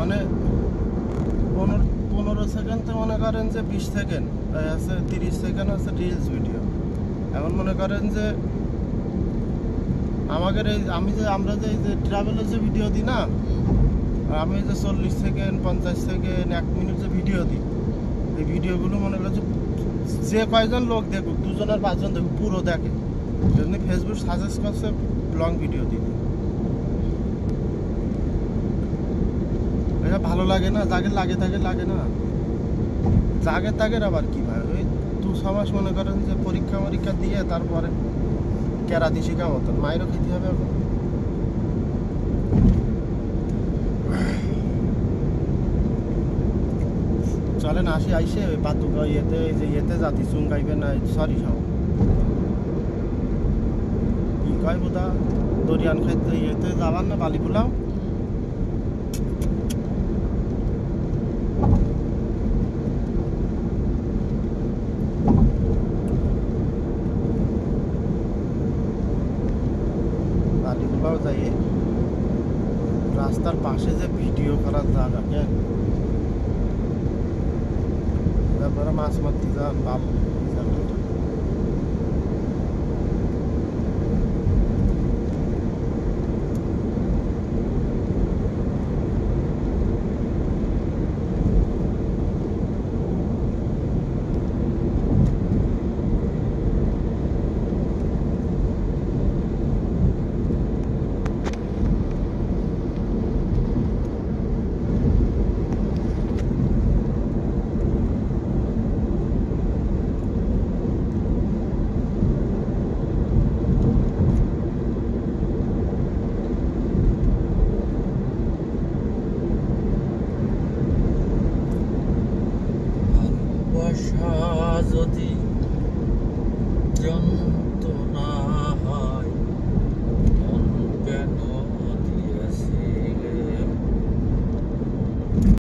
মানে 15 সেকেন্ডে মনে করেন যে 20 সেকেন্ড আছে, 30 সেকেন্ড আছে রিলস ভিডিও। এখন মনে করেন যে আমাদের এই আমরা যে এই যে ট্রাভেলের যে ভিডিও দিই না, আমি যে 40 সেকেন্ড 50 সেকেন্ড 1 মিনিট যে ভিডিও দিই, এই ভিডিওগুলো মনে করেন যে কয়জন লোক দেখুক, 2 জন আর 5 জন দেখুক, পুরো দেখে। জন্য ফেসবুক সাজেস্ট করছে লং ভিডিও দিতে। এটা ভালো লাগে না, যাকে লাগে তাকে লাগে না, যাকে তাকে আবার কি ভাই, ওই 2-6 মাস মনে করেন যে পরীক্ষা দিয়ে তারপরে কেরাতি শিখা মতন মায়েরও খেতে হবে। এখন চলেন আসি, আইসে ওই পাতুকা ইয়েতে জাতি চুং গাইবে না, সরি সব কি কয় বোধা দরিয়ান খাইতে ইয়েতে যাবার না, বালি পোলাও। বালি পোলাও যাই, রাস্তার পাশে যে ভিডিও করার জায়গা, কেন তারপরে মাছ মারতে যান ভালো। যদি